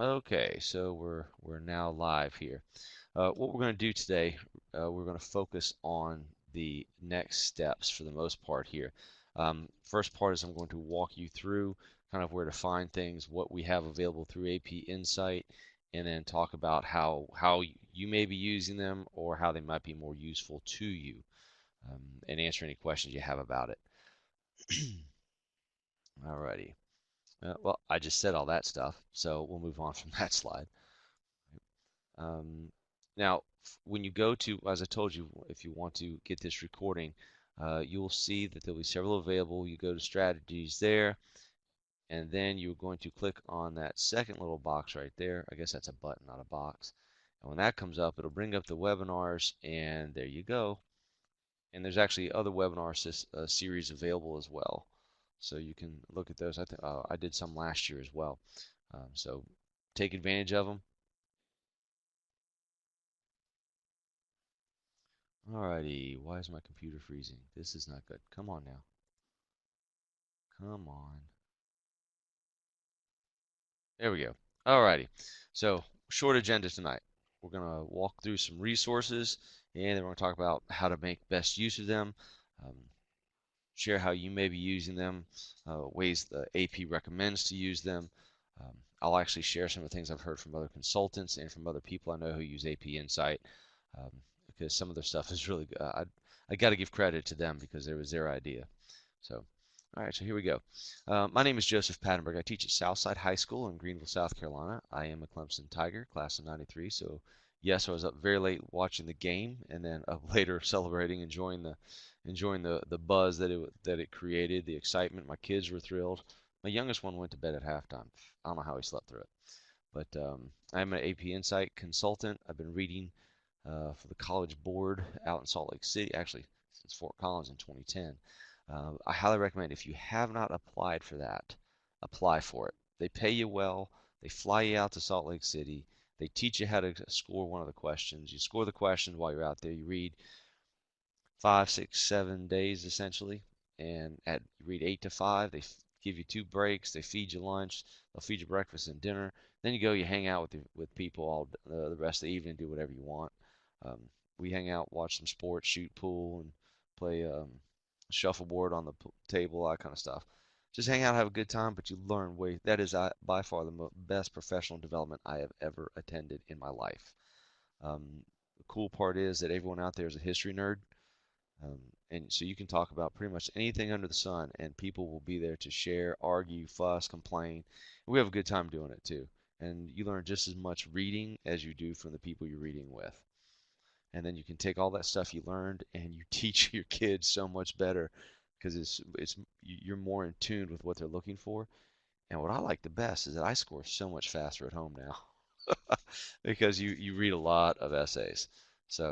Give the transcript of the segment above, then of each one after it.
Okay, so we're now live here. What we're going to do today, we're going to focus on the next steps for the most part here. First part is I'm going to walk you through kind of where to find things, what we have available through AP Insight, and then talk about how you may be using them or how they might be more useful to you, and answer any questions you have about it. Alrighty. Well, I just said all that stuff, so we'll move on from that slide. Um, Now, when you go to, as I told you, if you want to get this recording, you'll see that there'll be several available. You go to strategies there, and then you're going to click on that second little box right there. I guess that's a button, not a box. And when that comes up, it'll bring up the webinars, and there you go. And there's actually other webinar series available as well. So you can look at those. I did some last year as well. So take advantage of them. Alrighty, why is my computer freezing? This is not good. Come on now. Come on. There we go. Alrighty. So, short agenda tonight. We're going to walk through some resources and then we're going to talk about how to make best use of them, um, share how you may be using them, ways the AP recommends to use them. I'll actually share some of the things I've heard from other consultants and from other people I know who use AP Insight, um, because some of their stuff is really good. I got to give credit to them because it was their idea. So, all right, so here we go. My name is Joseph Pattenberg. I teach at Southside High School in Greenville, South Carolina. I am a Clemson Tiger, class of '93. So, yes, I was up very late watching the game, and then up later celebrating, enjoying the buzz that it created, the excitement. My kids were thrilled. My youngest one went to bed at halftime. I don't know how he slept through it. But I'm an AP Insight consultant. I've been reading for the College Board out in Salt Lake City, actually since Fort Collins in 2010. I highly recommend if you have not applied for that, apply for it. They pay you well. They fly you out to Salt Lake City. They teach you how to score one of the questions. You score the questions while you're out there. You read 5, 6, 7 days essentially, and you read 8 to 5. They give you 2 breaks. They feed you lunch. They'll feed you breakfast and dinner. Then you go. You hang out with people all the rest of the evening. Do whatever you want. Um, we hang out, watch some sports, shoot pool, and play shuffleboard on the table, that kind of stuff. Just hang out, have a good time, but you learn way. That is by far the best professional development I have ever attended in my life. The cool part is that everyone out there is a history nerd, um, and so you can talk about pretty much anything under the sun, and people will be there to share, argue, fuss, complain. We have a good time doing it too. And you learn just as much reading as you do from the people you're reading with. And then you can take all that stuff you learned and you teach your kids so much better because you're more in tune with what they're looking for. And what I like the best is that I score so much faster at home now because you read a lot of essays. So,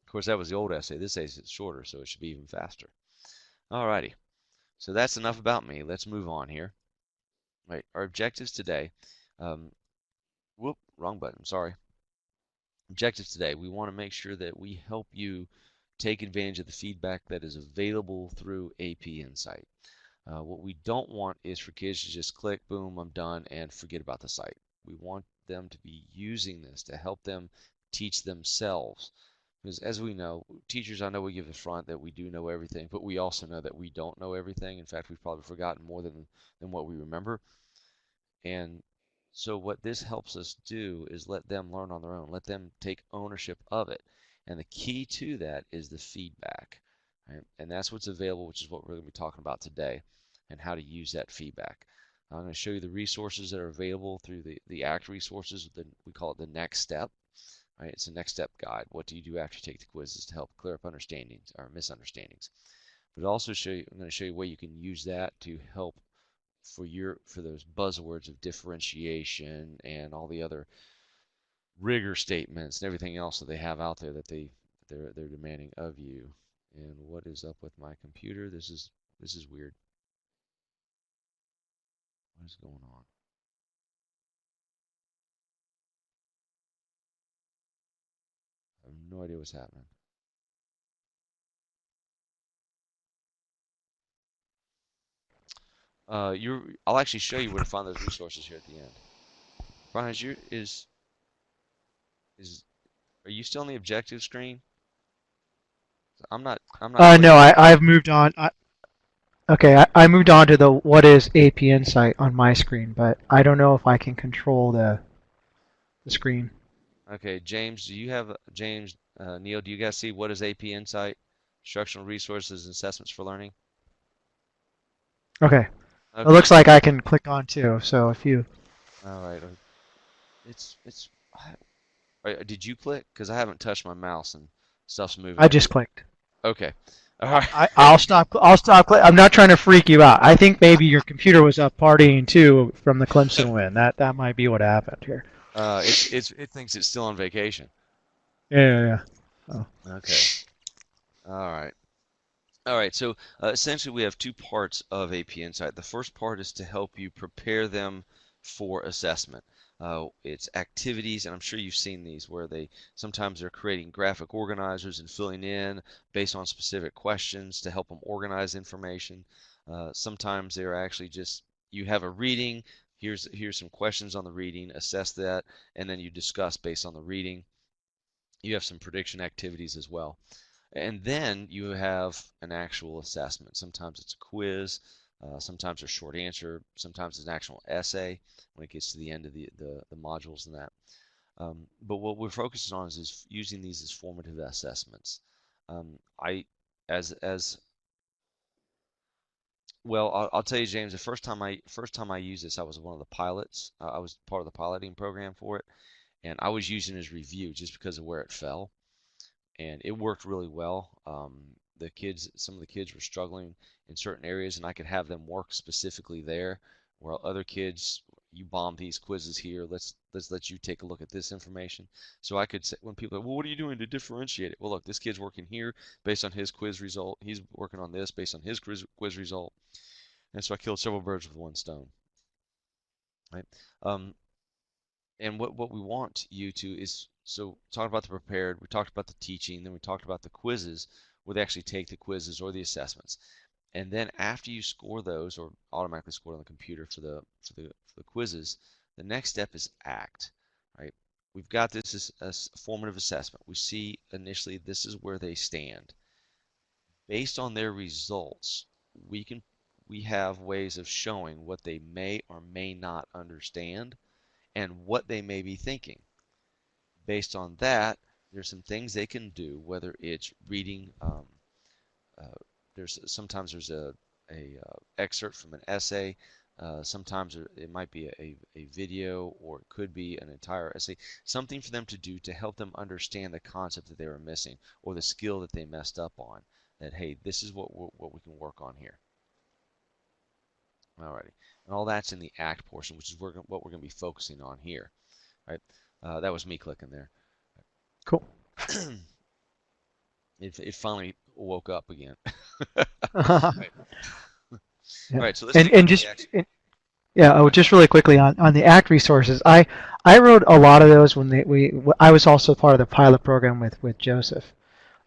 of course, that was the old essay. This essay is shorter, so it should be even faster. Alrighty. So that's enough about me. Let's move on here. Right. Our objectives today. Um, Whoop, wrong button. Sorry. Objectives today. We want to make sure that we help you take advantage of the feedback that is available through AP Insight. What we don't want is for kids to just click, boom, I'm done, and forget about the site. We want them to be using this to help them teach themselves. Because as we know, teachers, I know we give the front that we do know everything, but we also know that we don't know everything. In fact, we've probably forgotten more than what we remember. And so what this helps us do is let them learn on their own, let them take ownership of it. And the key to that is the feedback, right? And that's what's available, which is what we're going to be talking about today, and how to use that feedback. I'm going to show you the resources that are available through the ACT resources. We call it the next step, right? It's a next step guide. What do you do after you take the quizzes to help clear up understandings or misunderstandings? But also I'm going to show you a way you can use that to help for those buzzwords of differentiation and all the other rigor statements and everything else that they have out there that they're demanding of you. And what is up with my computer? This is weird. What is going on? I have no idea what's happening. I'll actually show you where to find those resources here at the end. Brian, is are you still on the objective screen? I'm not No, clicking. I've moved on. Okay, I moved on to the what is APN site on my screen, but I don't know if I can control the screen. Okay, James, Neil, do you guys see what is AP Insight? Instructional Resources and Assessments for Learning? Okay, it Okay, looks like I can click on too. So if you, all right. It's. Did you click? Because I haven't touched my mouse and stuff's moving I just everywhere. clicked. Okay, all right. I'll stop. I'll stop. I'm not trying to freak you out. I think maybe your computer was up partying too from the Clemson win. That might be what happened here. It thinks it's still on vacation. Yeah, yeah, yeah. Oh. Okay, all right. All right, so essentially we have two parts of AP Insight. The first part is to help you prepare them for assessment. It's activities, and I'm sure you've seen these where sometimes they're creating graphic organizers and filling in based on specific questions to help them organize information. Sometimes they're actually just you have a reading. Here's some questions on the reading. Assess that, and then you discuss based on the reading. You have some prediction activities as well. And then you have an actual assessment. Sometimes it's a quiz, sometimes a short answer, sometimes it's an actual essay when it gets to the end of the modules and that. But what we're focusing on is using these as formative assessments. I, as well, I'll tell you, James, the first time I used this, I was one of the pilots. I was part of the piloting program for it, and I was using it as review just because of where it fell, and it worked really well. Some of the kids were struggling in certain areas, and I could have them work specifically there, while other kids, you bomb these quizzes here. Let's let you take a look at this information. So I could say when people, well, what are you doing to differentiate it? Well, look, this kid's working here based on his quiz result. He's working on this based on his quiz result, and so I killed several birds with one stone. Right? Um, and what we want you to is so talk about the prepared, we talked about the teaching, then we talked about the quizzes where they actually take the quizzes or the assessments. And then after you score those or automatically score on the computer for the quizzes, the next step is act, right? We've got this as a formative assessment. We see initially this is where they stand. Based on their results, we can we have ways of showing what they may or may not understand and what they may be thinking. Based on that, there's some things they can do, whether it's reading. Uh, sometimes there's a excerpt from an essay. Sometimes it might be a video, or it could be an entire essay. Something for them to do to help them understand the concept that they were missing, or the skill that they messed up on. That hey, this is what we can work on here. Alrighty, and all that's in the act portion, which is what we're going to be focusing on here. Right? That was me clicking there. Cool. It finally woke up again. Right. All Yeah. right, so let's And take a look and at the just action. yeah, Go oh, ahead. just really quickly on the ACT resources. I wrote a lot of those when I was also part of the pilot program with Joseph.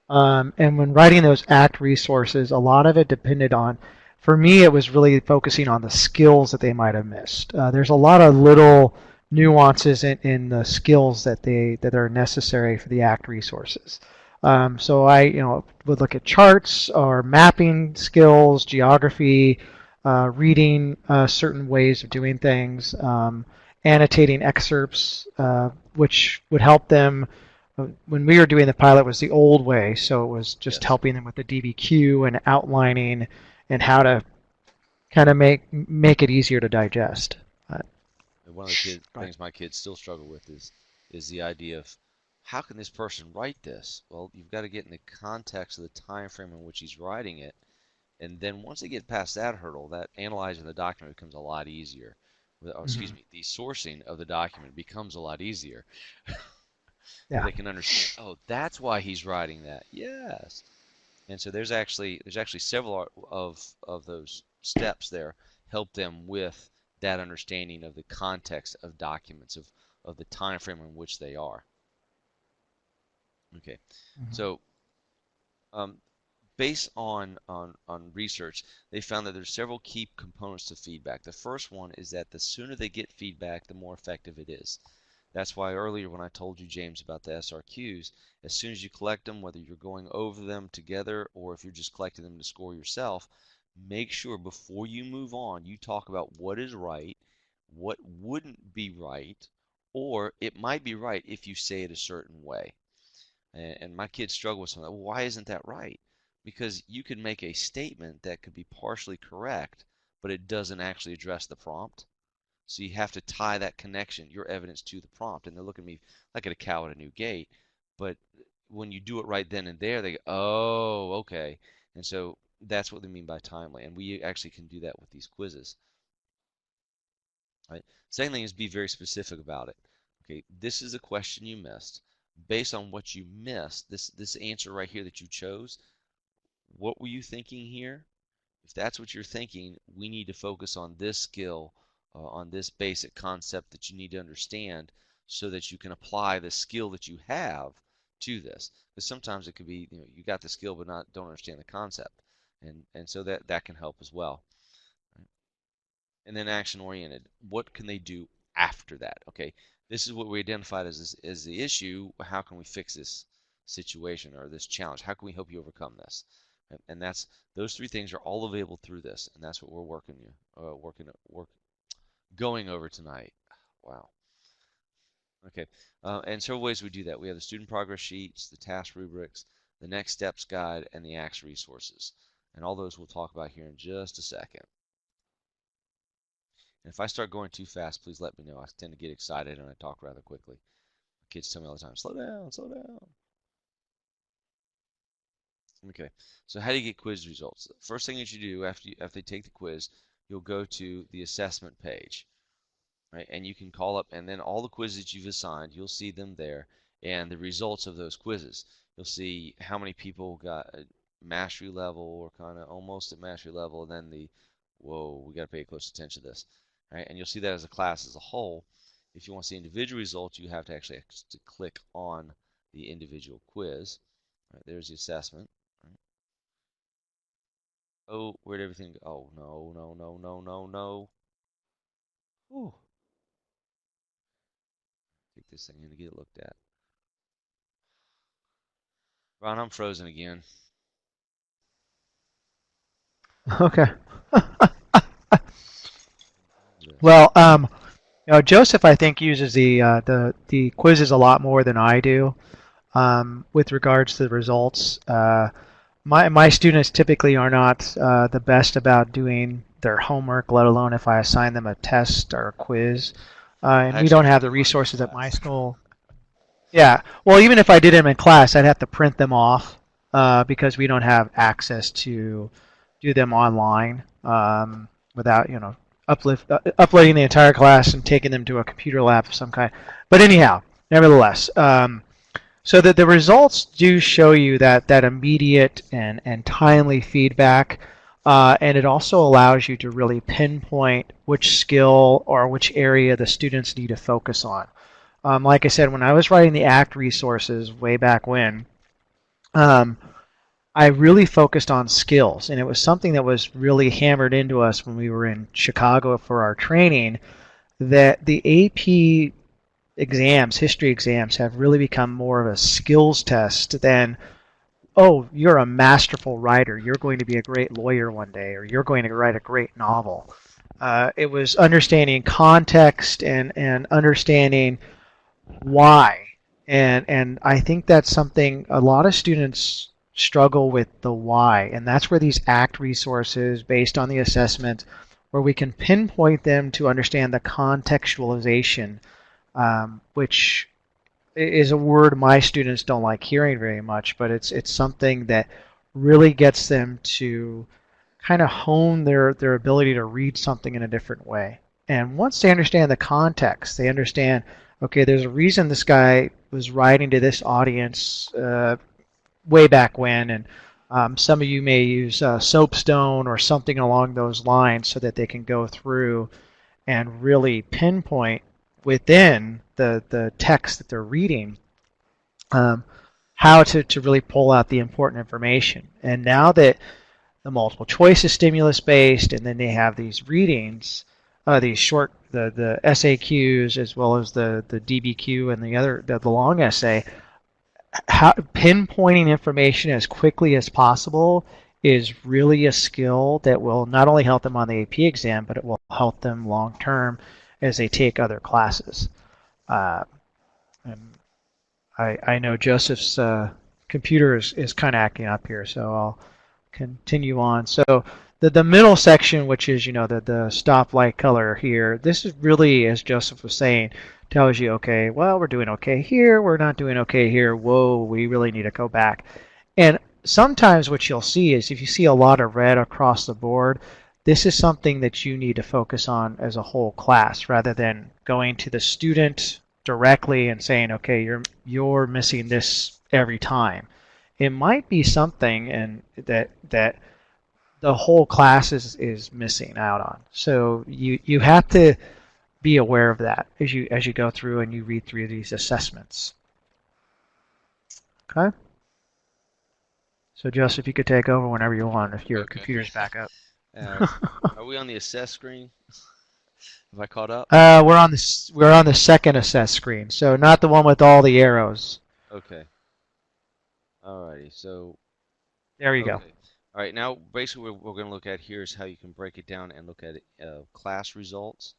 And when writing those ACT resources, a lot of it depended on, for me, it was really focusing on the skills that they might have missed. There's a lot of little nuances in the skills that are necessary for the ACT resources. So I, would look at charts or mapping skills, geography, reading certain ways of doing things, annotating excerpts, which would help them when we were doing the pilot was the old way, so it was just Yes. helping them with the DBQ and outlining and how to kind of make it easier to digest. And one of the Right. things my kids still struggle with is the idea of how can this person write this? Well, you've got to get in the context of the time frame in which he's writing it, and then once they get past that hurdle, that analyzing the document becomes a lot easier. Oh, excuse Hmm. me, the sourcing of the document becomes a lot easier. Where Yeah. they can understand, oh, that's why he's writing that. Yes. And so there's actually several of those steps there help them with that understanding of the context of documents of the time frame in which they are. Okay. Hmm. So um, based on research, they found that there's several key components to feedback. The first one is that the sooner they get feedback, the more effective it is. That's why earlier when I told you, James, about the SRQs, as soon as you collect them, whether you're going over them together or if you're just collecting them to score yourself, make sure before you move on, you talk about what is right, what wouldn't be right, or it might be right if you say it a certain way. And my kids struggle with some of that. Well, why isn't that right? Because you can make a statement that could be partially correct, but it doesn't actually address the prompt. So you have to tie that connection, your evidence, to the prompt. And they're looking at me like at a cow at a new gate. But when you do it right then and there, they go, oh, okay. And so that's what they mean by timely. And we actually can do that with these quizzes. Right? Second thing is be very specific about it. Okay, this is a question you missed. Based on what you missed, this answer right here that you chose, what were you thinking here? If that's what you're thinking, we need to focus on this skill, on this basic concept that you need to understand so that you can apply the skill that you have to this. Because sometimes it could be, you got the skill but don't understand the concept. And so that can help as well. And then action oriented. What can they do after that? Okay, this is what we identified as the issue. How can we fix this situation or this challenge? How can we help you overcome this? And that's those three things are all available through this, and that's what we're going over tonight. Wow. Okay, and several ways we do that. We have the student progress sheets, the task rubrics, the next steps guide, and the ACTS resources. And all those we'll talk about here in just a second. And if I start going too fast, please let me know. I tend to get excited and I talk rather quickly. My kids tell me all the time, slow down, slow down. Okay, so how do you get quiz results? The first thing that you do after they take the quiz, you'll go to the assessment page, right? And you can call up, and then all the quizzes that you've assigned, you'll see them there, and the results of those quizzes. You'll see how many people got a mastery level or kind of almost at mastery level, and then whoa, we got to pay close attention to this, right? And you'll see that as a class as a whole. If you want to see individual results, you have to actually click on the individual quiz. Right, there's the assessment. Oh, where'd everything go? Oh, no, no, no, no, no, no. Whew. Take this thing in to get it looked at. Ron, I'm frozen again. Okay. Yes. Well, Joseph, I think uses the quizzes a lot more than I do with regards to the results. My students typically are not the best about doing their homework, let alone if I assign them a test or a quiz. And I we actually don't have print the mine in resources at my class. school. Yeah, well, even if I did them in class, I'd have to print them off because we don't have access to do them online without, uploading the entire class and taking them to a computer lab of some kind. But anyhow, nevertheless, so that the results do show you that immediate and timely feedback, and it also allows you to really pinpoint which skill or which area the students need to focus on. Like I said, when I was writing the ACT resources way back when, um, I really focused on skills, and it was something that was really hammered into us when we were in Chicago for our training, that the AP exams, history exams, have really become more of a skills test than, oh, you're a masterful writer, you're going to be a great lawyer one day, or you're going to write a great novel. It was understanding context and understanding why. And I think that's something a lot of students struggle with, the why. And that's where these ACT resources based on the assessment, where we can pinpoint them to understand the contextualization, which is a word my students don't like hearing very much, but it's something that really gets them to kind of hone their ability to read something in a different way. And once they understand the context, they understand, okay, there's a reason this guy was writing to this audience way back when, and some of you may use soapstone or something along those lines so that they can go through and really pinpoint within the text that they're reading, um, how to really pull out the important information. And now that the multiple choice is stimulus based, and then they have these readings, these short the SAQs as well as the DBQ and the long essay. How, pinpointing information as quickly as possible is really a skill that will not only help them on the AP exam, but it will help them long term as they take other classes. Uh, and I know Joseph's computer is kind of acting up here, so I'll continue on. So the middle section, which is the stoplight color here, this is really, as Joseph was saying, tells you, okay, well, we're doing okay here, we're not doing okay here. Whoa, we really need to go back. And sometimes what you'll see is if you see a lot of red across the board, this is something that you need to focus on as a whole class rather than going to the student directly and saying, okay, you're missing this every time. It might be something and that the whole class is missing out on. So you have to be aware of that as you go through and you read through these assessments. Okay? So Joseph, you could take over whenever you want if your Okay. computer's back up. Uh, are we on the assess screen? Have I caught up? We're on the second assess screen, so not the one with all the arrows. Okay. Alrighty. So, There you go. okay. All right. Now, basically, what we're going to look at here is how you can break it down and look at class results.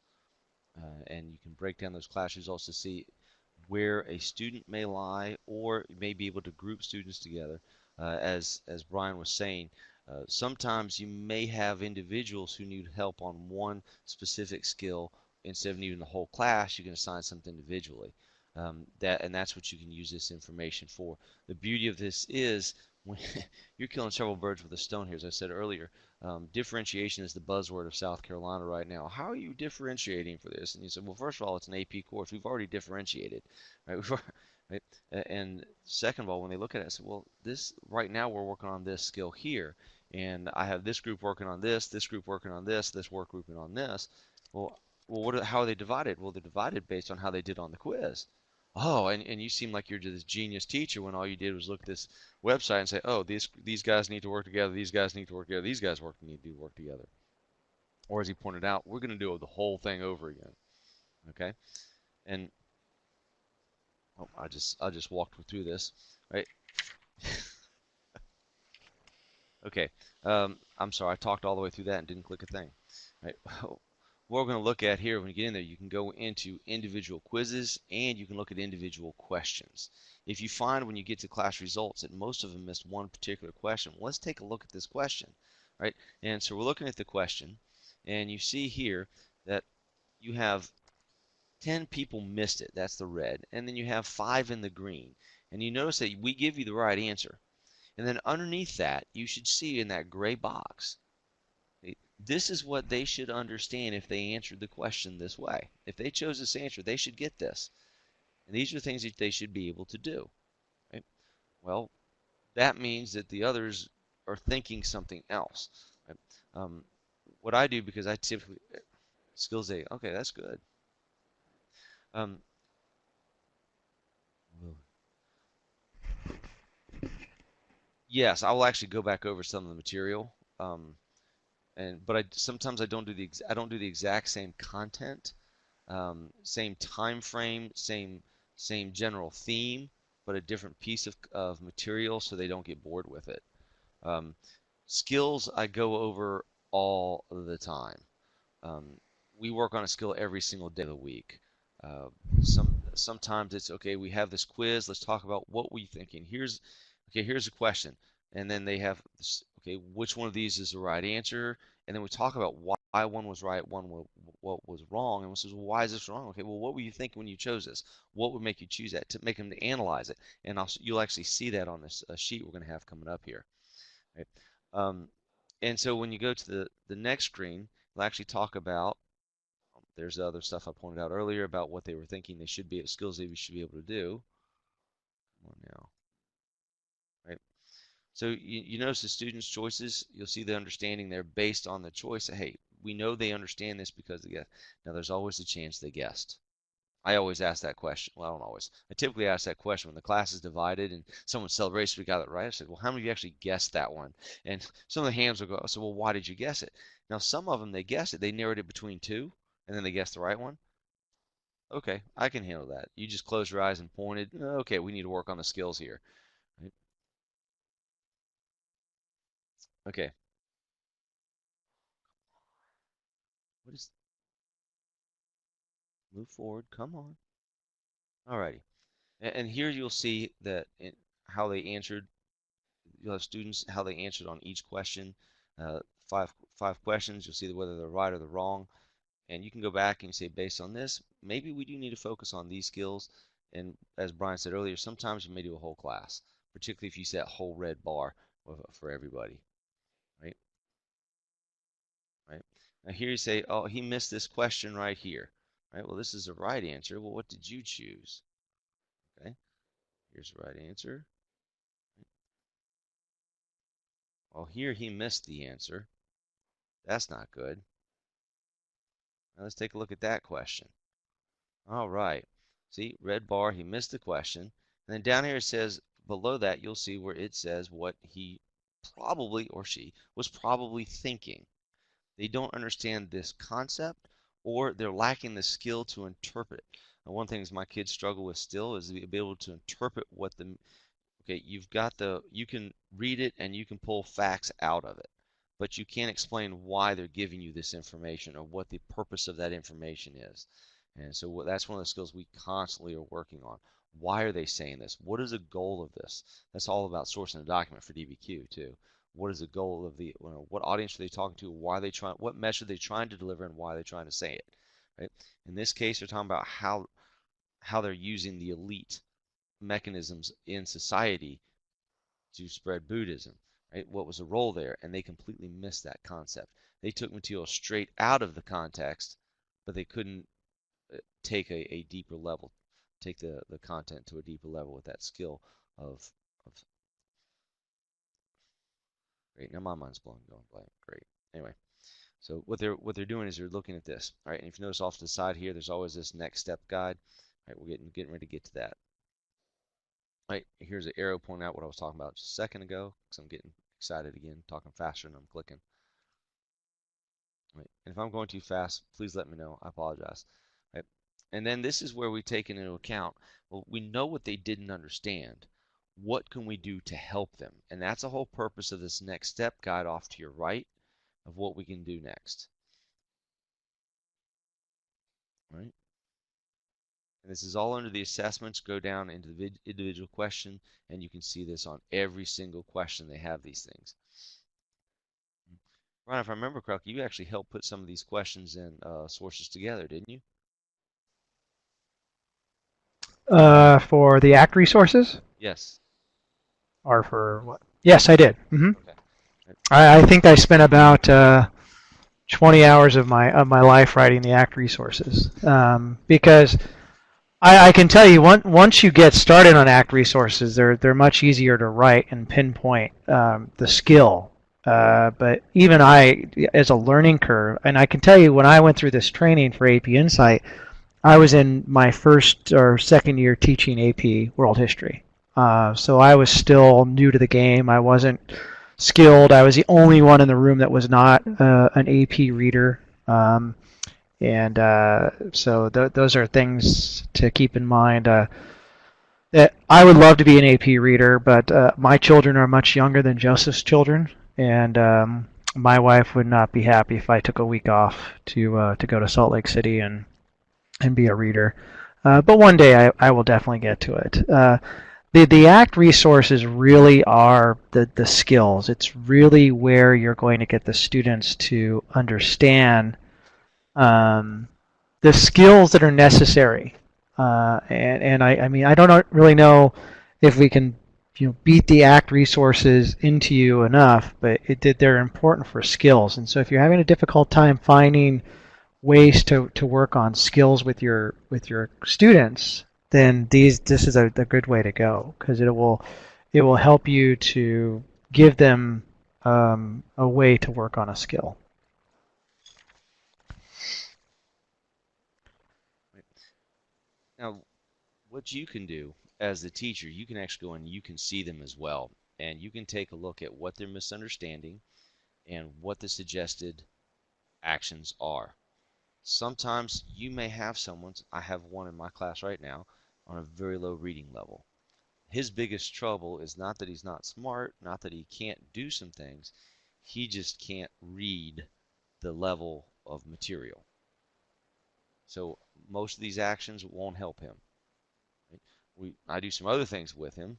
And you can break down those class results to see where a student may lie, or you may be able to group students together. As Brian was saying, sometimes you may have individuals who need help on one specific skill. Instead of needing the whole class, you can assign something individually. That's what you can use this information for. The beauty of this is when you're killing several birds with a stone here, as I said earlier. Differentiation is the buzzword of South Carolina right now. How are you differentiating for this? And you said, well, first of all, it's an AP course. We've already differentiated, right? Right? And second of all, when they look at it, I said, well, this right now we're working on this skill here, and I have this group working on this group working on this work grouping on this. Well, how are they divided? Well, they're divided based on how they did on the quiz. Oh, and you seem like you're this genius teacher when all you did was look at this website and say, oh, these guys need to work together, these guys need to work together, these guys need to work together. Or as he pointed out, we're going to do the whole thing over again. Okay, and oh, I just walked through this, right? Okay, I'm sorry, I talked all the way through that and didn't click a thing. Right. What we're going to look at here, when you get in there, you can go into individual quizzes and you can look at individual questions. If you find when you get to class results that most of them missed one particular question, well, let's take a look at this question, right? And so we're looking at the question, and you see here that you have 10 people missed it. That's the red. And then you have 5 in the green. And you notice that we give you the right answer. And then underneath that, you should see in that gray box, this is what they should understand if they answered the question this way. If they chose this answer, they should get this. And these are things that they should be able to do. Right? Well, that means that the others are thinking something else. Right? What I do, because I typically, skills A, okay, that's good. Um, yes, I will actually go back over some of the material. But sometimes I don't do the exact same content, same time frame, same general theme, but a different piece of material so they don't get bored with it. Um, Skills I go over all the time. Um, we work on a skill every single day of the week. Uh, sometimes it's okay. We have this quiz. Let's talk about what we thinking. Here's a question, and then they have this, okay, which one of these is the right answer, and then we talk about why one was right, what was wrong, and one says, well, why is this wrong? Okay, well, what were you thinking when you chose this? What would make you choose that? To make them to analyze it, and you'll actually see that on this sheet we're going to have coming up here. Right? Um, and so when you go to the next screen, we'll actually talk about, there's the other stuff I pointed out earlier about what they were thinking they should be, skills they should be able to do. Come on now, right? So you notice the students' choices, you'll see the understanding there based on the choice. Hey, we know they understand this because they guessed. Now there's always a chance they guessed. I always ask that question. Well, I don't always. I typically ask that question when the class is divided and someone celebrates we got it right. I said, well, how many of you actually guessed that one? And some of the hands will go, so well, why did you guess it? Now, some of them, they guessed it. They narrowed it between two, and then they guessed the right one. Okay, I can handle that. You just closed your eyes and pointed. Okay, we need to work on the skills here. Right? Okay, what is, move forward. Come on. Alrighty. And here you'll see that how they answered. You'll have students how they answered on each question. Uh, five questions. You'll see whether they're right or they're wrong. And you can go back and you say, based on this, maybe we do need to focus on these skills. And as Brian said earlier, sometimes you may do a whole class, particularly if you set whole red bar for everybody, right? Right. Now here you say, oh, he missed this question right here. Right. Well, this is the right answer. Well, what did you choose? Okay. Here's the right answer. Well, here he missed the answer. That's not good. Now let's take a look at that question. All right. See, red bar, he missed the question. And then down here it says, below that, you'll see where it says what he probably, or she, was probably thinking. They don't understand this concept, or they're lacking the skill to interpret it. And one thing my kids struggle with still is to be able to interpret what the, okay, you can read it and you can pull facts out of it, but you can't explain why they're giving you this information or what the purpose of that information is. And so that's one of the skills we constantly are working on. Why are they saying this? What is the goal of this? That's all about sourcing a document for DBQ too. What is the goal of what audience are they talking to? Why are they trying, what message are they trying to deliver, and why are they trying to say it? Right? In this case, they're talking about how they're using the elite mechanisms in society to spread Buddhism. Right? What was the role there? And they completely missed that concept. They took material straight out of the context, but they couldn't take a deeper level, take the content to a deeper level with that skill of great. Now my mind's blown, going blank. Great. Anyway, so what they're doing is they're looking at this. All right, and if you notice off to the side here, there's always this next step guide. All right, we're getting ready to get to that. All right, here's an arrow pointing out what I was talking about just a second ago, because I'm getting excited again, talking faster than I'm clicking. Right. And if I'm going too fast, please let me know. I apologize. Right. And then this is where we take into account, well, we know what they didn't understand. What can we do to help them? And that's the whole purpose of this next step guide off to your right of what we can do next. Right. And this is all under the assessments. Go down into the individual question, and you can see this on every single question they have these things. Ryan, if I remember correctly, you actually helped put some of these questions and sources together, didn't you? For the ACT resources, Yes. or for what? Yes, I did. Okay. I think I spent about 20 hours of my life writing the ACT resources, because I can tell you once you get started on ACT resources, they're much easier to write and pinpoint the skill. But even I, as a learning curve, and I can tell you when I went through this training for AP Insight, I was in my first or second year teaching AP World History. So I was still new to the game. I wasn't skilled. I was the only one in the room that was not an AP reader. And so those are things to keep in mind. That I would love to be an AP reader, but my children are much younger than Joseph's children, and my wife would not be happy if I took a week off to go to Salt Lake City and be a reader. But one day I will definitely get to it. The ACT resources really are the skills. It's really where you're going to get the students to understand the skills that are necessary. And I mean, I don't really know if we can beat the ACT resources into you enough, but they're important for skills. And so if you're having a difficult time finding ways to work on skills with your students, then this is a good way to go, because it will help you to give them a way to work on a skill. Now, what you can do as the teacher, you can actually go and you can see them as well. And you can take a look at what they're misunderstanding and what the suggested actions are. Sometimes you may have someone's, I have one in my class right now on a very low reading level. His biggest trouble is not that he's not smart, not that he can't do some things, he just can't read the level of material. So most of these actions won't help him. Right? I do some other things with him,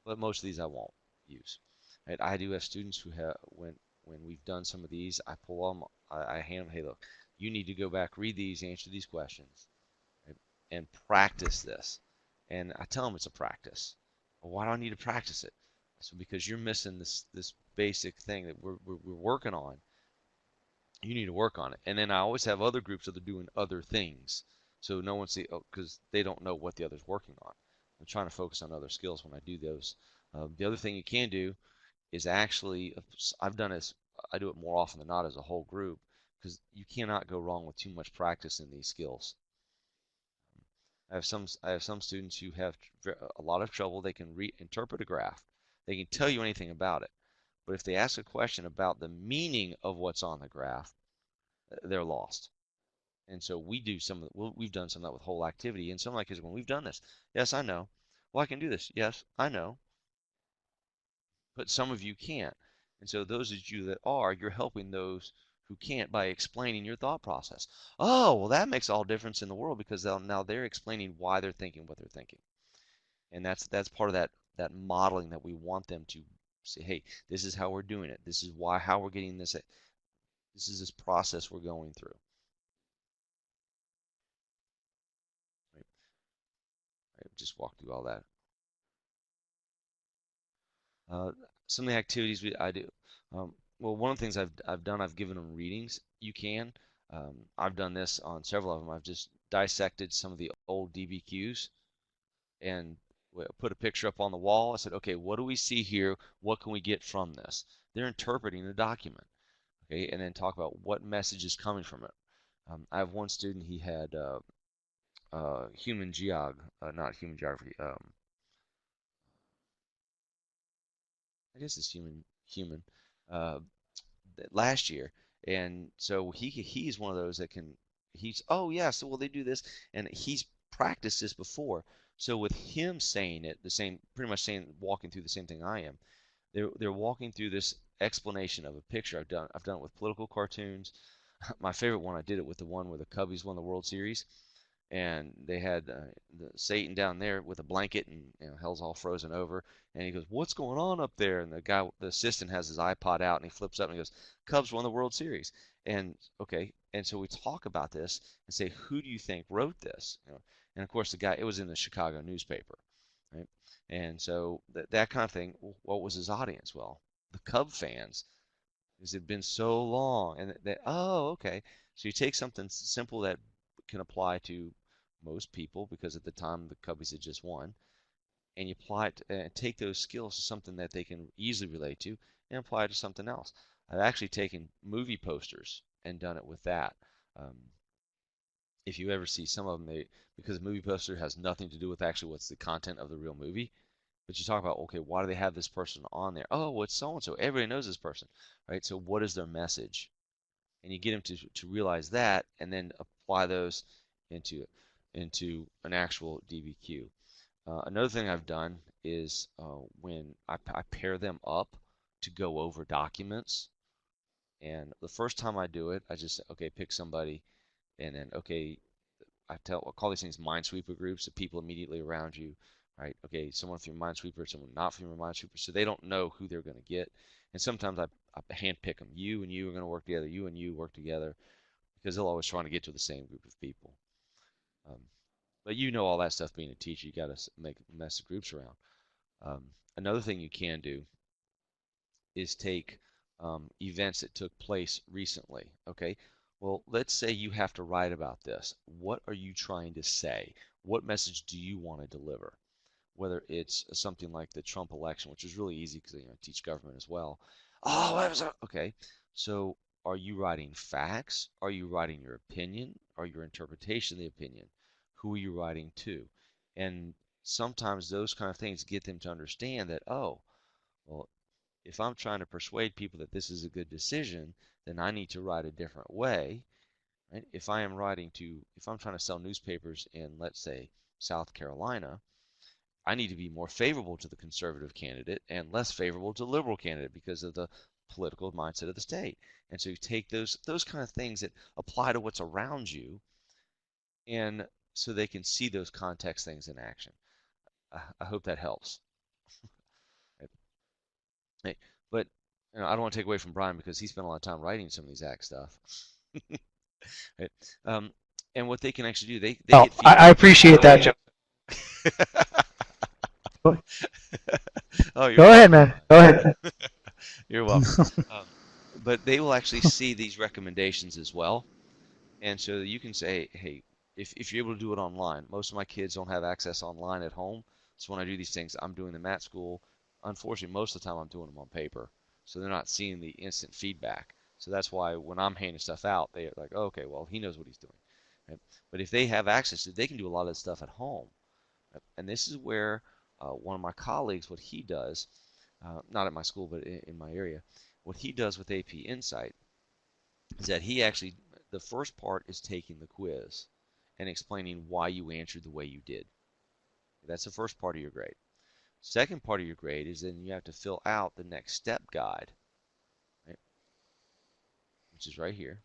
but most of these I won't use. Right? I do have students who have when we've done some of these, I pull them, I hand them, hey, look, you need to go back, read these, answer these questions, right? And practice this. And I tell them it's a practice. Well, why do I need to practice it? So because you're missing this basic thing that we're working on. You need to work on it. And then I always have other groups that are doing other things. So no one see, oh, because they don't know what the other's working on. I'm trying to focus on other skills when I do those. The other thing you can do is actually, I've done this, I do it more often than not as a whole group, because you cannot go wrong with too much practice in these skills. I have some students who have a lot of trouble. They can reinterpret a graph. They can tell you anything about it. But if they ask a question about the meaning of what's on the graph, they're lost. And so we've done some of that with whole activity. And some of my kids, when we've done this, yes, I know. Well, I can do this. Yes, I know. But some of you can't. And so those of you that are, you're helping those who can't by explaining your thought process. Oh, well, that makes all difference in the world because now they're explaining why they're thinking what they're thinking. And that's part of that modeling that we want them to say, hey, this is how we're doing it. This is why how we're getting this. This is this process we're going through. Right? Right? Just walk through all that. Uh, some of the activities I do. Well, one of the things I've done, I've given them readings. You can. I've done this on several of them. I've just dissected some of the old DBQs and put a picture up on the wall. I said, okay, what do we see here? What can we get from this? They're interpreting the document, okay, and then talk about what message is coming from it. I have one student. He had not human geography. I guess it's human. Uh, last year, and so he's one of those that can he's oh yeah, so well they do this, and he's practiced this before. So with him saying it the same, pretty much saying walking through the same thing I am, they're walking through this explanation of a picture. I've done it with political cartoons. My favorite one, I did it with the one where the Cubbies won the World Series, and they had Satan down there with a blanket, and hell's all frozen over. And he goes, "What's going on up there?" And the assistant, has his iPod out, and he flips up and he goes, "Cubs won the World Series." And okay, and so we talk about this and say, "Who do you think wrote this?" And of course, the guy, it was in the Chicago newspaper, right? And so that kind of thing. What was his audience? Well, the Cub fans, because it'd been so long, and oh, okay. So you take something simple that can apply to most people because at the time the Cubbies had just won, and you apply it and take those skills to something that they can easily relate to and apply it to something else. I've actually taken movie posters and done it with that. Um, if you ever see some of them, because a movie poster has nothing to do with actually what's the content of the real movie, but you talk about, okay, why do they have this person on there? Oh, well, it's so and so. Everybody knows this person, right? So what is their message? And you get them to realize that, and then apply those into an actual DBQ. Another thing I've done is when I pair them up to go over documents. And the first time I do it, I just say, okay, pick somebody, and then okay, I call these things minesweeper groups, the people immediately around you, right? Okay, someone from your minesweeper, someone not from your minesweeper, so they don't know who they're going to get. And sometimes I hand pick them. You and you are going to work together. You and you work together because they'll always trying to get to the same group of people. Um, but you know all that stuff being a teacher, you got to make mess of groups around. Um, Another thing you can do is take events that took place recently. Okay, well, let's say you have to write about this. What are you trying to say? What message do you want to deliver? Whether it's something like the Trump election, which is really easy because I teach government as well. Oh, okay. So, are you writing facts? Are you writing your opinion or your interpretation of the opinion? Who are you writing to? And sometimes those kind of things get them to understand that, oh, well, if I'm trying to persuade people that this is a good decision, then I need to write a different way. Right? If I'm trying to sell newspapers in, let's say, South Carolina, I need to be more favorable to the conservative candidate and less favorable to the liberal candidate because of the political mindset of the state. And so you take those kind of things that apply to what's around you, and so they can see those context things in action. I hope that helps. Hey, but I don't want to take away from Brian because he spent a lot of time writing some of these act stuff. Right? Um, and what they can actually do, they Oh, get I feedback. appreciate that, Joe. Go Oh, you're go ahead, welcome, man. Go ahead. Brian. You're welcome. Um, but they will actually see these recommendations as well. And so you can say, hey, if you're able to do it online, most of my kids don't have access online at home. So when I do these things, I'm doing them at school. Unfortunately, most of the time I'm doing them on paper. So they're not seeing the instant feedback. So that's why when I'm handing stuff out, they're like, oh, okay, well, he knows what he's doing. Right? But if they have access to it, they can do a lot of this stuff at home. Right? And this is where one of my colleagues, what he does, not at my school, but in my area, what he does with AP Insight is that he actually, the first part is taking the quiz and explaining why you answered the way you did. That's the first part of your grade. Second part of your grade is then you have to fill out the next step guide, right, which is right here.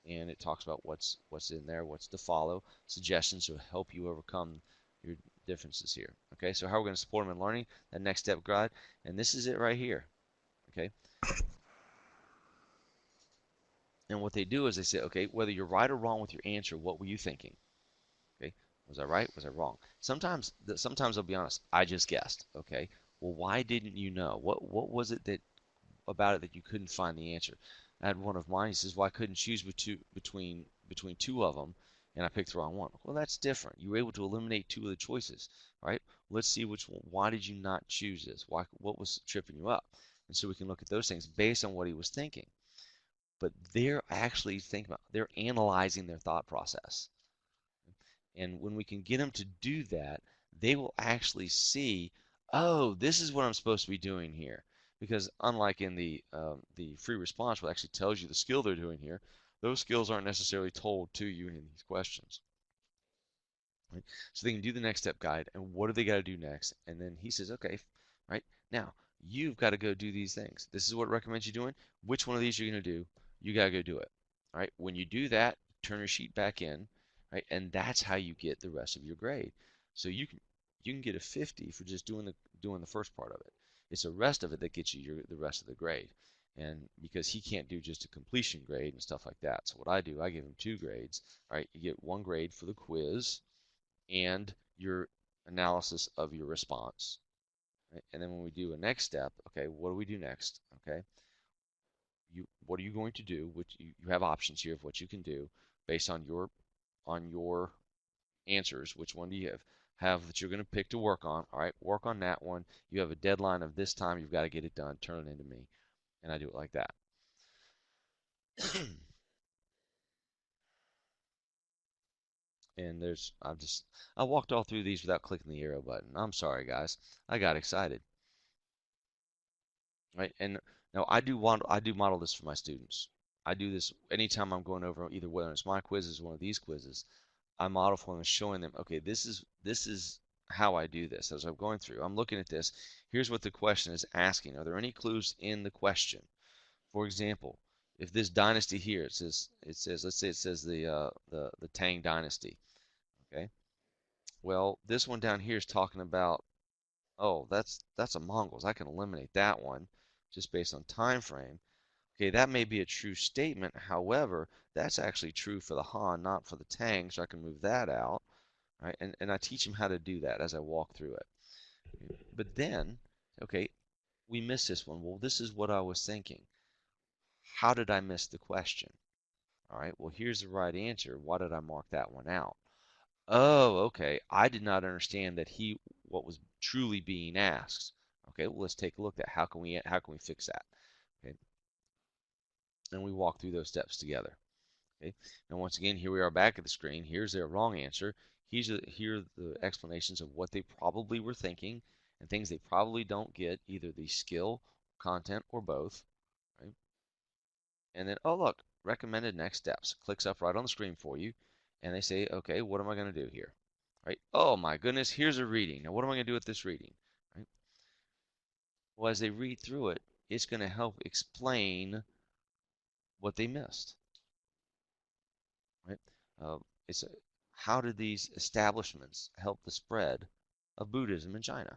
And it talks about what's in there, what's to follow, suggestions to help you overcome your differences here. Okay, so how we're going to support them in learning, that next step guide, and this is it right here. Okay, and what they do is they say, okay, whether you're right or wrong with your answer, what were you thinking? Okay, was I right? Was I wrong? Sometimes I'll be honest. I just guessed. Okay, well, why didn't you know? What was it that about it that you couldn't find the answer? I had one of mine. He says, "Well, I couldn't choose between two of them, and I picked the wrong one." Well, that's different. You were able to eliminate two of the choices, right? Let's see which one. Why did you not choose this? Why? What was tripping you up? And so we can look at those things based on what he was thinking. But they're actually thinking about. They're analyzing their thought process. And when we can get them to do that, they will actually see, oh, this is what I'm supposed to be doing here. Because unlike in the free response, what actually tells you the skill they're doing here, those skills aren't necessarily told to you in these questions. Right? So they can do the next step guide, and what do they got to do next? And then he says, okay, right now you've got to go do these things. This is what it recommends you doing. Which one of these you're going to do? You got to go do it. All right. When you do that, turn your sheet back in, right? And that's how you get the rest of your grade. So you can get a 50 for just doing the first part of it. It's the rest of it that gets you the rest of the grade. And because he can't do just a completion grade and stuff like that. So what I do, I give him two grades. All right, you get one grade for the quiz and your analysis of your response. Right? And then when we do a next step, okay, what do we do next? Okay, what are you going to do? Which you have options here of what you can do based on your answers. Which one do you have that you're going to pick to work on? All right, work on that one. You have a deadline of this time. You've got to get it done. Turn it into me, and I do it like that. And I walked all through these without clicking the arrow button. I'm sorry, guys. I got excited. Right? And now I do model this for my students. I do this anytime I'm going over either whether it's my quizzes or one of these quizzes. I model for them, showing them, okay, this is how I do this as I'm going through. I'm looking at this. Here's what the question is asking. Are there any clues in the question? For example, if this dynasty here, it says let's say it says the Tang dynasty. Okay. Well, this one down here is talking about, oh, that's a Mongols. I can eliminate that one just based on time frame. Okay, that may be a true statement. However, that's actually true for the Han, not for the Tang, so I can move that out. Right? And I teach them how to do that as I walk through it. But then, okay, we missed this one. Well, this is what I was thinking. How did I miss the question? All right, well, here's the right answer. Why did I mark that one out? Oh, okay. I did not understand that what was truly being asked. Okay, well, let's take a look at how can we fix that? Okay, and we walk through those steps together. Okay, and once again, here we are back at the screen. Here's their wrong answer. Here are the explanations of what they probably were thinking and things they probably don't get, either the skill, content, or both. Right? And then, oh look, recommended next steps. Clicks up right on the screen for you, and they say, okay, what am I going to do here? Right? Oh my goodness, here's a reading. Now, what am I going to do with this reading? Right? Well, as they read through it, it's going to help explain what they missed. Right? Uh, it's how did these establishments help the spread of Buddhism in China?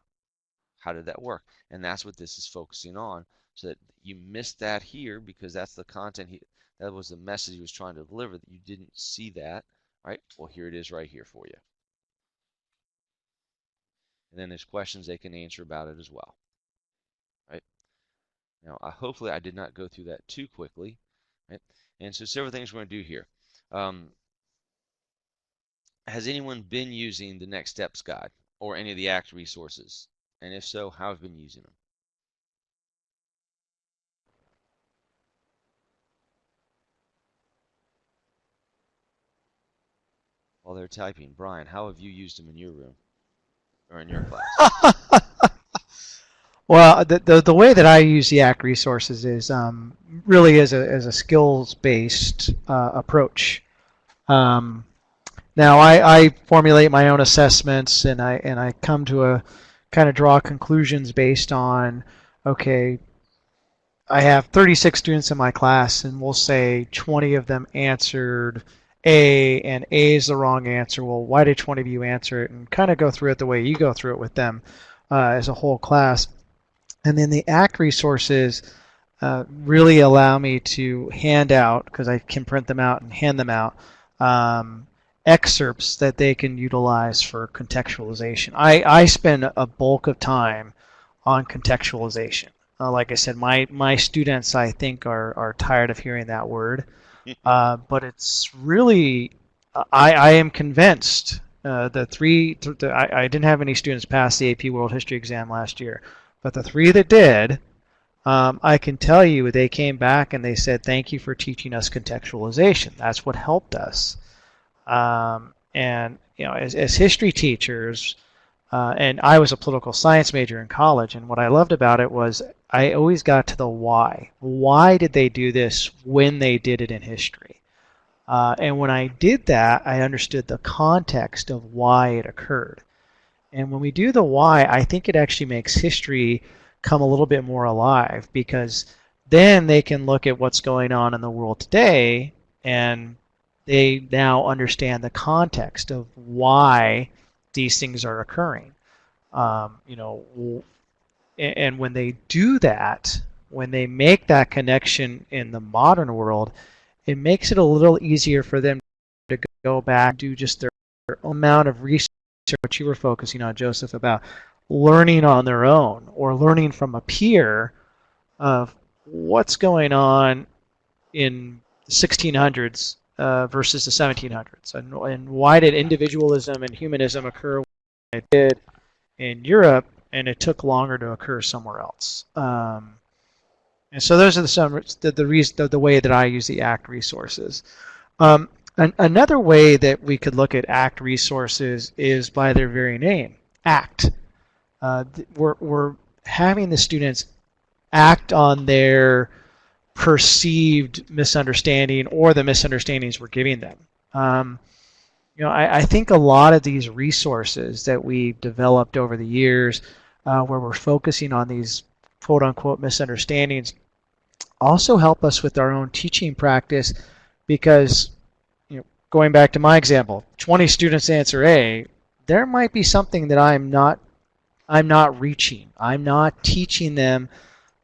How did that work? And that's what this is focusing on, so that you missed that here because that's the content that was the message he was trying to deliver, that you didn't see that, right? Well, here it is right here for you. And then there's questions they can answer about it as well, right? Now, hopefully I did not go through that too quickly, right? And so several things we're going to do here. Has anyone been using the Next Steps Guide or any of the ACT resources? And if so, how have you been using them? While they're typing, Brian, how have you used them in your room or in your class? Well, the way that I use the ACT resources is really as a skills based approach. Um, Now I formulate my own assessments and I come to a kind of draw conclusions based on, okay, I have 36 students in my class and we'll say 20 of them answered A and A is the wrong answer. Well, why did 20 of you answer it? And kind of go through it the way you go through it with them as a whole class. And then the ACT resources really allow me to hand out, because I can print them out and hand them out, um, excerpts that they can utilize for contextualization. I spend a bulk of time on contextualization. Like I said, my students, I think, are tired of hearing that word. But it's really, I am convinced I didn't have any students pass the AP World History exam last year, but the three that did, I can tell you they came back and they said, thank you for teaching us contextualization. That's what helped us. And as history teachers, and I was a political science major in college, and what I loved about it was I always got to the why. Why did they do this when they did it in history? And when I did that, I understood the context of why it occurred. And when we do the why, I think it actually makes history come a little bit more alive, because then they can look at what's going on in the world today and they now understand the context of why these things are occurring. And when they do that, when they make that connection in the modern world, it makes it a little easier for them to go back and do just their amount of research, what you were focusing on, Joseph, about learning on their own or learning from a peer of what's going on in the 1600s versus the 1700s, and why did individualism and humanism occur when it did in Europe and it took longer to occur somewhere else. And so those are the way that I use the ACT resources. Another way that we could look at ACT resources is by their very name, ACT. We're having the students act on their perceived misunderstanding or the misunderstandings we're giving them. I think a lot of these resources that we've developed over the years, where we're focusing on these quote unquote misunderstandings, also help us with our own teaching practice, because going back to my example, 20 students answer A, there might be something that I'm not reaching. I'm not teaching them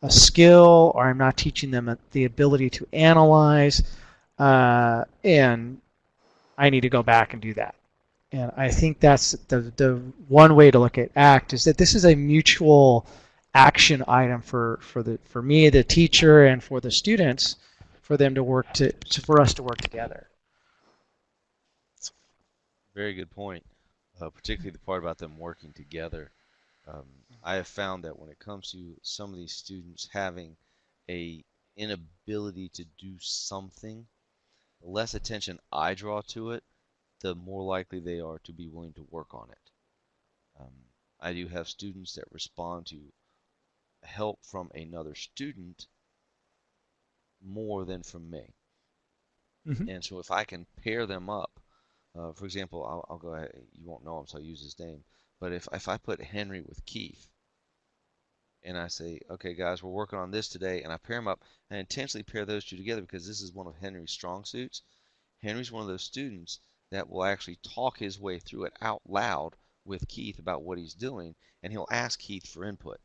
a skill, or I'm not teaching them the ability to analyze, and I need to go back and do that. And I think that's the one way to look at ACT, is that this is a mutual action item for me, the teacher, and for the students, for them to work for us to work together. Very good point, particularly the part about them working together. Um, I have found that when it comes to some of these students having a inability to do something, The less attention I draw to it, the more likely they are to be willing to work on it. Um, I do have students that respond to help from another student more than from me. Mm-hmm. And so if I can pair them up, for example, I'll go ahead, you won't know him, so I'll use his name. But if I put Henry with Keith and I say, okay, guys, we're working on this today, and I pair them up, and I intentionally pair those two together because this is one of Henry's strong suits. Henry's one of those students that will actually talk his way through it out loud with Keith about what he's doing, and he'll ask Keith for input.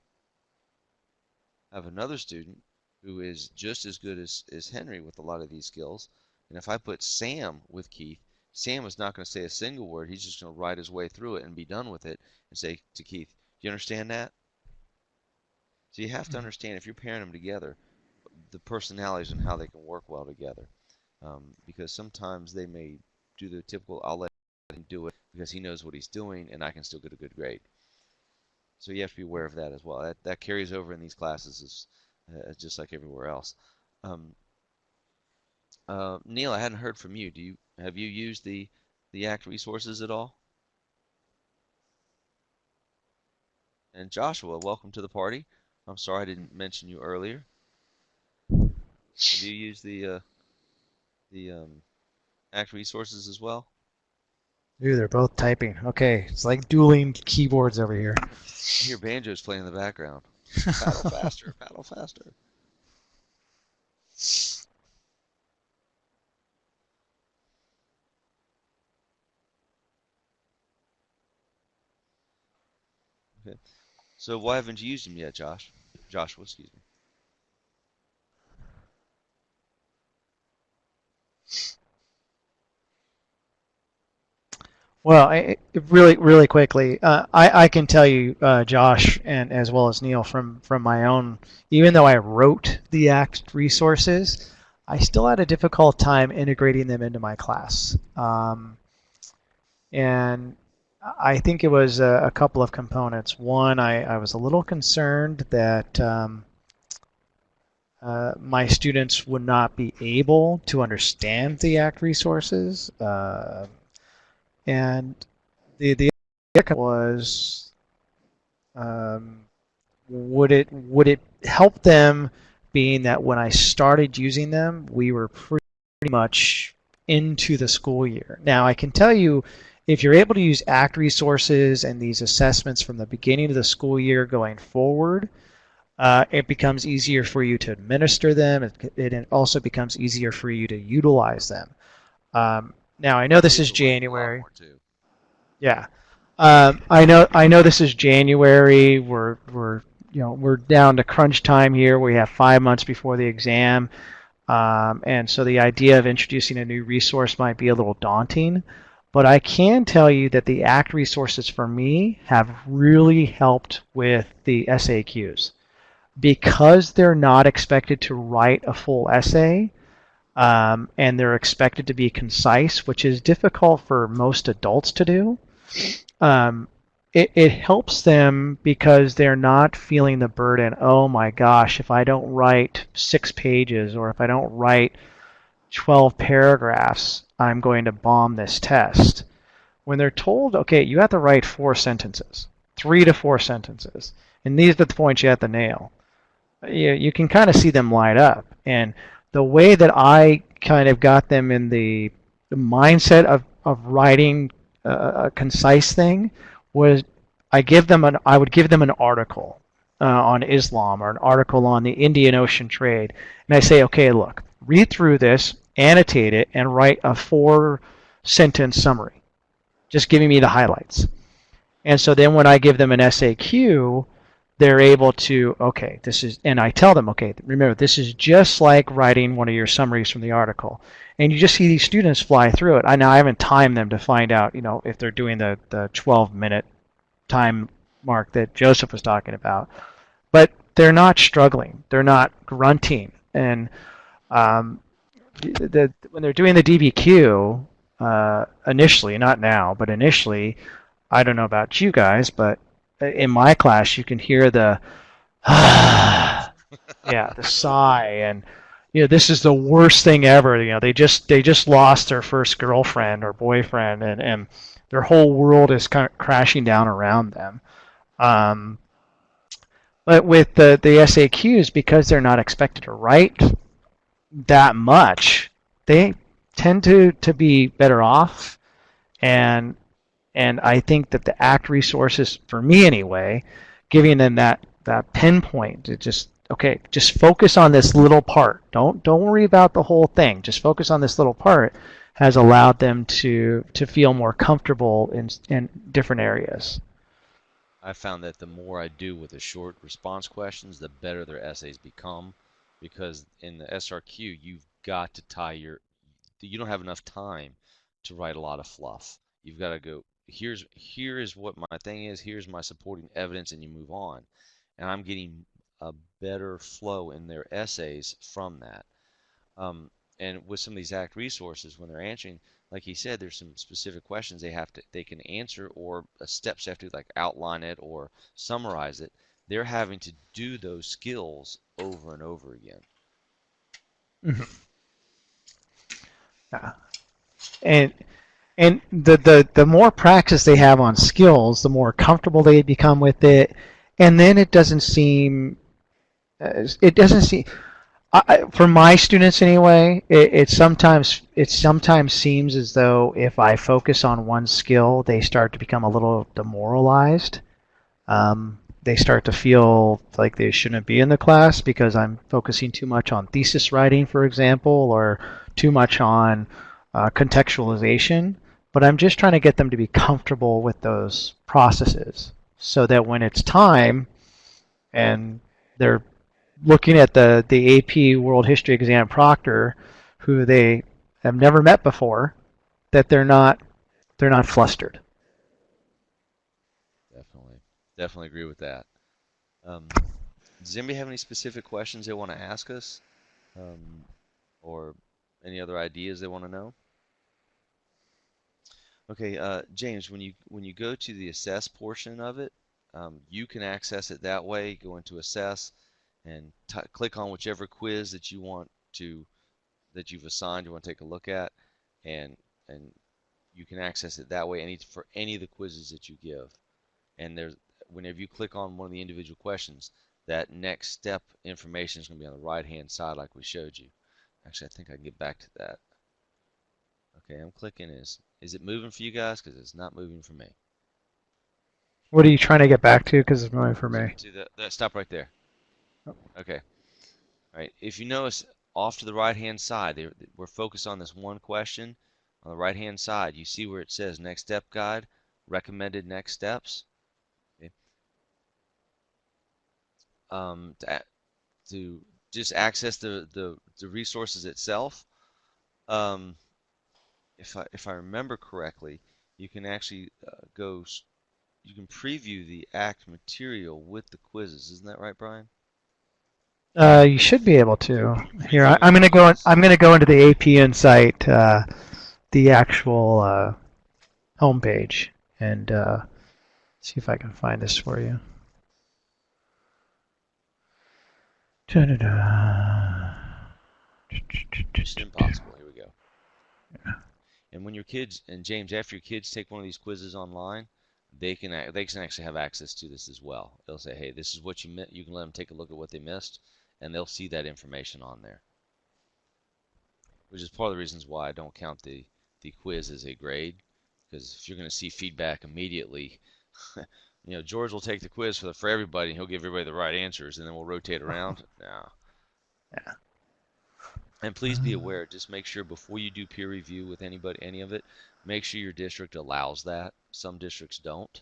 I have another student who is just as good as Henry with a lot of these skills, and if I put Sam with Keith, Sam is not going to say a single word. He's just going to write his way through it and be done with it and say to Keith, "Do you understand that?" So you have to understand if you're pairing them together, the personalities and how they can work well together. Because sometimes they may do the typical, I'll let him do it because he knows what he's doing and I can still get a good grade. So you have to be aware of that as well. That carries over in these classes just like everywhere else. Um, Neil, I hadn't heard from you. Have you used the ACT resources at all? And Joshua, welcome to the party. I'm sorry I didn't mention you earlier. Have you used the ACT resources as well? Ooh, they're both typing. Okay, it's like dueling keyboards over here. I hear banjos playing in the background. Paddle faster, paddle faster. Okay. So why haven't you used them yet, Josh? Joshua, excuse me. Well, really, really quickly, I can tell you, Josh, and as well as Neil, from my own. Even though I wrote the ACT resources, I still had a difficult time integrating them into my class, and I think it was a couple of components. One, I was a little concerned that my students would not be able to understand the ACT resources, and the other was um, would it help them, being that when I started using them, we were pretty much into the school year. Now I can tell you, if you're able to use ACT resources and these assessments from the beginning of the school year going forward, it becomes easier for you to administer them. It also becomes easier for you to utilize them. Now I know this is Kids will like them a lot January. more too. Yeah. I know this is January. We're down to crunch time here. We have 5 months before the exam. And so the idea of introducing a new resource might be a little daunting. But I can tell you that the ACT resources for me have really helped with the SAQs. Because they're not expected to write a full essay, and they're expected to be concise, which is difficult for most adults to do. um, it helps them because they're not feeling the burden. Oh my gosh, if I don't write 6 pages or if I don't write 12 paragraphs, I'm going to bomb this test. When they're told, okay, you have to write 4 sentences, 3 to 4 sentences, and these are the points you have to nail, you can kind of see them light up. And the way that I kind of got them in the mindset of writing a concise thing was I would give them an article on Islam or an article on the Indian Ocean trade, and I say, okay, look, read through this, annotate it, and write a 4 sentence summary, just giving me the highlights. And so then when I give them an SAQ, they're able to, okay, this is, and I tell them, okay, remember, this is just like writing one of your summaries from the article. And you just see these students fly through it. I haven't timed them to find out, if they're doing the 12-minute time mark that Joseph was talking about. But they're not struggling. They're not grunting. And when they're doing the DBQ, initially, not now, but initially, I don't know about you guys, but in my class, you can hear the yeah, the sigh, and this is the worst thing ever. They just lost their first girlfriend or boyfriend, and their whole world is kind of crashing down around them. Um, but with the SAQs, because they're not expected to write that much, they tend to be better off. And and I think that the ACT resources, for me anyway, giving them that pinpoint to just focus on this little part. Don't worry about the whole thing. Just focus on this little part has allowed them to feel more comfortable in different areas. I found that the more I do with the short response questions, the better their essays become, because in the SRQ, you've got to you don't have enough time to write a lot of fluff. You've got to go, here is what my thing is, here's my supporting evidence, and you move on. And I'm getting a better flow in their essays from that. Um, and with some of these ACT resources, when they're answering, like he said, there's some specific questions they can answer, or steps they have to like outline it or summarize it. They're having to do those skills over and over again. Mm-hmm. Yeah. And the more practice they have on skills, the more comfortable they become with it, and then it doesn't seem for my students anyway. It sometimes seems as though if I focus on one skill, they start to become a little demoralized. They start to feel like they shouldn't be in the class because I'm focusing too much on thesis writing, for example, or too much on contextualization. But I'm just trying to get them to be comfortable with those processes so that when it's time and they're looking at the AP World History Exam proctor, who they have never met before, that they're not flustered. Definitely, definitely agree with that. Um, does anybody have any specific questions they want to ask us, um, or any other ideas they want to know? Okay, James, when you go to the assess portion of it, you can access it that way. Go into assess and click on whichever quiz that you want to that you've assigned you want to take a look at, and and you can access it that way for any of the quizzes that you give. And there's whenever you click on one of the individual questions, that next step information is going to be on the right hand side like we showed you. Actually, I think I can get back to that. Okay, I'm clicking. Is it moving for you guys? Because it's not moving for me. What are you trying to get back to? Because it's annoying for me. See that stop right there. Okay. All right. If you notice off to the right hand side, we're focused on this one question. On the right hand side, you see where it says next step guide, recommended next steps. Okay. To, to just access the resources itself. Um, if I remember correctly, you can actually you can preview the ACT material with the quizzes. Isn't that right, Brian? You should be able to. Here, Preview I'm the going to go. quizzes. I'm going to go into the AP Insight, the actual homepage, and see if I can find this for you. Da-da-da. Mission Impossible. Here we go. And when your kids and James, after your kids take one of these quizzes online, they can actually have access to this as well. They'll say, hey, this is what you missed. You can let them take a look at what they missed, and they'll see that information on there. Which is part of the reasons why I don't count the quiz as a grade, because if you're going to see feedback immediately, George will take the quiz for everybody, and he'll give everybody the right answers, and then we'll rotate around. No. Yeah. And please be aware, just make sure before you do peer review with any of it, make sure your district allows that. Some districts don't.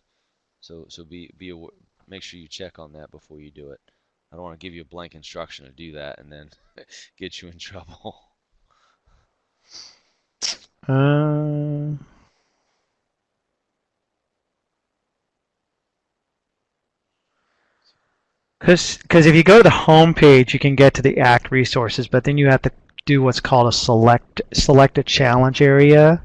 So be aware, make sure you check on that before you do it. I don't want to give you a blank instruction to do that and then get you in trouble. Um, Because if you go to the home page, you can get to the ACT resources, but then you have to do what's called a select a challenge area,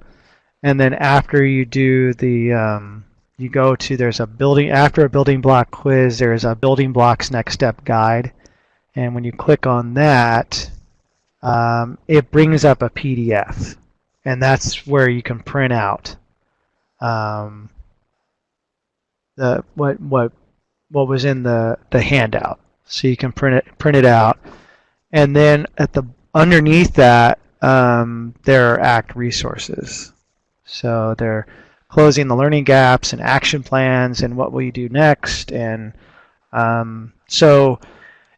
and then after you do you go to there's a building after a building block quiz, there's a building blocks next step guide, and when you click on that, it brings up a PDF, and that's where you can print out um, the what was in the handout. So you can print it out, and then at the underneath that there are ACT resources. So they're closing the learning gaps and action plans and what will you do next. And so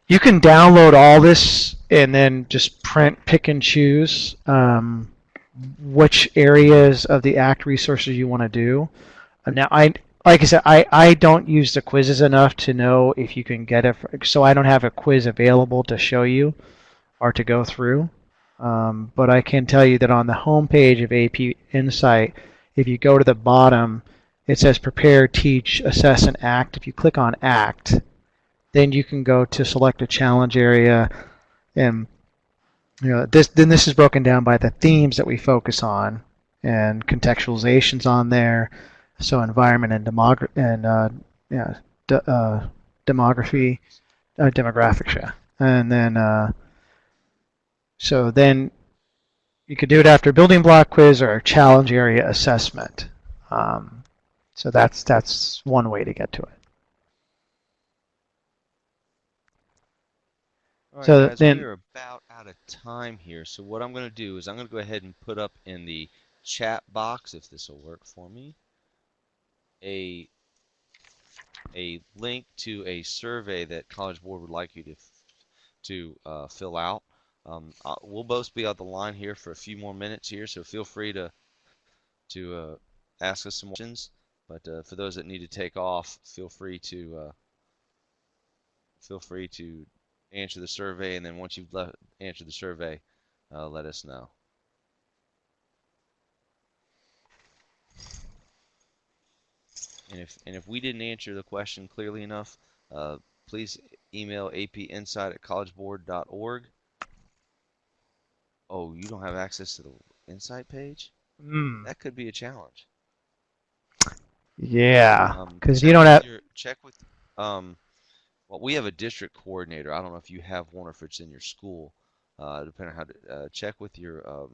you can download all this and then just pick and choose which areas of the ACT resources you want to do. Now, like I said, I don't use the quizzes enough to know if you can get it, so I don't have a quiz available to show you or to go through. But I can tell you that on the home page of AP Insight, if you go to the bottom, it says Prepare, Teach, Assess, and Act. If you click on Act, then you can go to select a challenge area, and this is broken down by the themes that we focus on, and contextualizations on there. So environment and demography, demographics, yeah. And then so then you could do it after building block quiz or challenge area assessment. So that's one way to get to it. All right, So guys, we then, are about out of time here. So what I'm going to do is I'm going to go ahead and put up in the chat box, if this will work for me, a link to a survey that College Board would like you to fill out. We'll both be on the line here for a few more minutes here, so feel free to ask us some questions. But for those that need to take off, feel free to answer the survey, and then once you've answered the survey, let us know. And if we didn't answer the question clearly enough, please email apinsight@collegeboard.org. Oh, you don't have access to the Insight page? That could be a challenge. yeah, because you don't have. Check with well, we have a district coordinator. I don't know if you have one or if it's in your school. Depending on how to check with your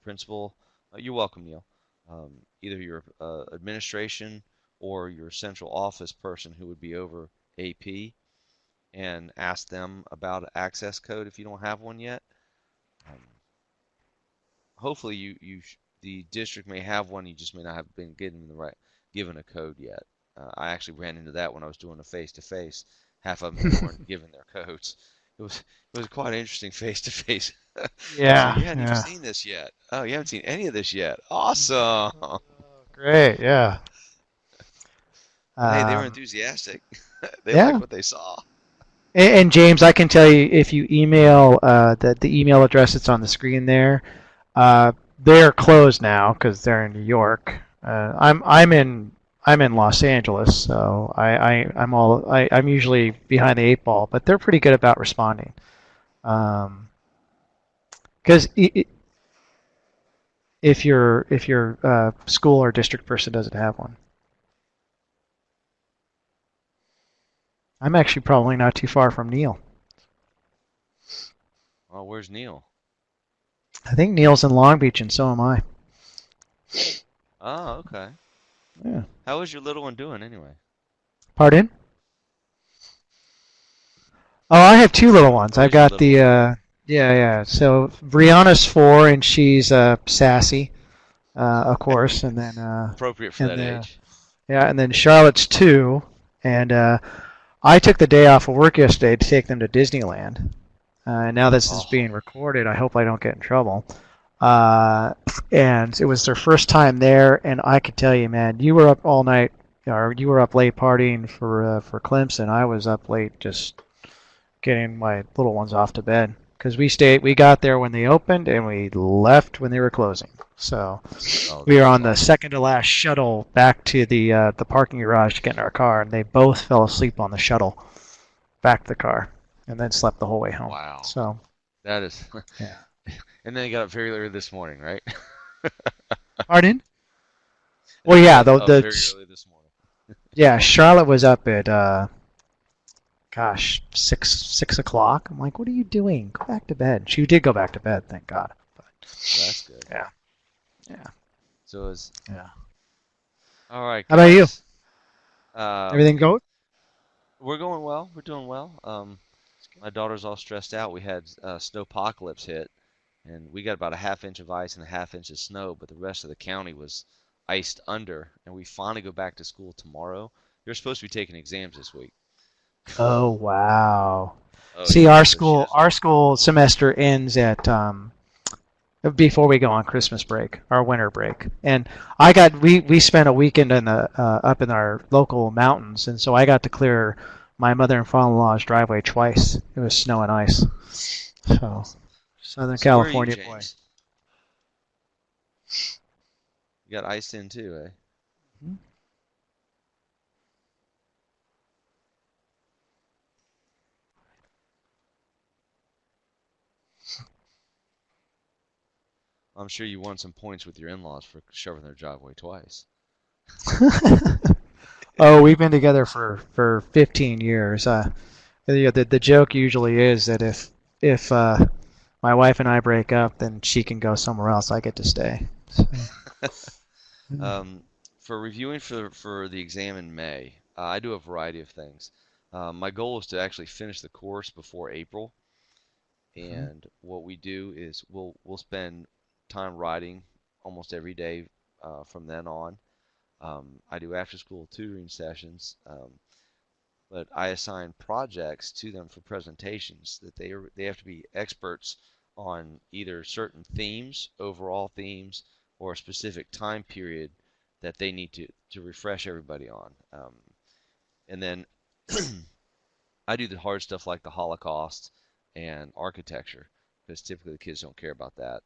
principal. You're welcome, Neil. Either your administration or your central office person who would be over AP, and ask them about an access code if you don't have one yet. Hopefully the district may have one. You just may not have been given a code yet. I actually ran into that when I was doing a face-to-face. Half of them weren't given their codes. It was quite an interesting face-to-face. Yeah, So you hadn't even yeah. seen this yet. Oh, you haven't seen any of this yet. Awesome. Great, yeah. Hey, they were Um, enthusiastic. They liked yeah. what they saw. And James, I can tell you if you email the email address that's on the screen there, they're closed now because they're in New York. I'm in Los Angeles, so I'm usually behind the eight ball, but they're pretty good about responding. Because if your school or district person doesn't have one, I'm actually probably not too far from Neil. Oh, where's Neil? I think Neil's in Long Beach, and so am I. Oh, okay. Yeah. How is your little one doing anyway? Pardon? Oh, I have two little ones. How I've is your got little the one? yeah. So Brianna's 4 and she's sassy, of course, and then Appropriate for and that then age. yeah, and then Charlotte's 2, and I took the day off of work yesterday to take them to Disneyland. And now this is Oh, being recorded. I hope I don't get in trouble. Uh, and it was their first time there, and I could tell you, man, you were up all night, or you were up late partying for Clemson. I was up late just getting my little ones off to bed because we got there when they opened, and we left when they were closing. So oh, we were that's on the awesome. second to last shuttle back to the parking garage to get in our car, and they both fell asleep on the shuttle back to the car, and then slept the whole way home. Wow. So That is. yeah. And then you got up very early this morning, right? Pardon? And Well, then you yeah, got up very early this morning. yeah, Charlotte was up at gosh, 6 o'clock. I'm like, what are you doing? Go back to bed. She did go back to bed, thank God. But Well, that's good. yeah, yeah, So it's yeah. all right, How about you? guys. Um, Everything go? we're going well. We're doing well. My daughter's all stressed out. We had snowpocalypse hit, and we got about a half inch of ice and a half inch of snow, but the rest of the county was iced under. And we finally go back to school tomorrow. They're supposed to be taking exams this week. Oh wow. Oh See, yeah. So she doesn't. our school semester ends at before we go on Christmas break, our winter break. And we spent a weekend in the up in our local mountains, and so I got to clear my mother and father-in-law's driveway twice. It was snow and ice. So Awesome. Southern So where are you, California boy. James? You got iced in too, eh? I'm sure you won some points with your in-laws for shoving their driveway twice. Oh, we've been together for 15 years. The joke usually is that if my wife and I break up, then she can go somewhere else. I get to stay. So, Um, for reviewing for the exam in May, I do a variety of things. My goal is to actually finish the course before April, and what we do is we'll spend time writing almost every day from then on. I do after-school tutoring sessions, but I assign projects to them for presentations that they have to be experts on either certain themes, overall themes, or a specific time period that they need to refresh everybody on. And then I do the hard stuff like the Holocaust and architecture because typically the kids don't care about that.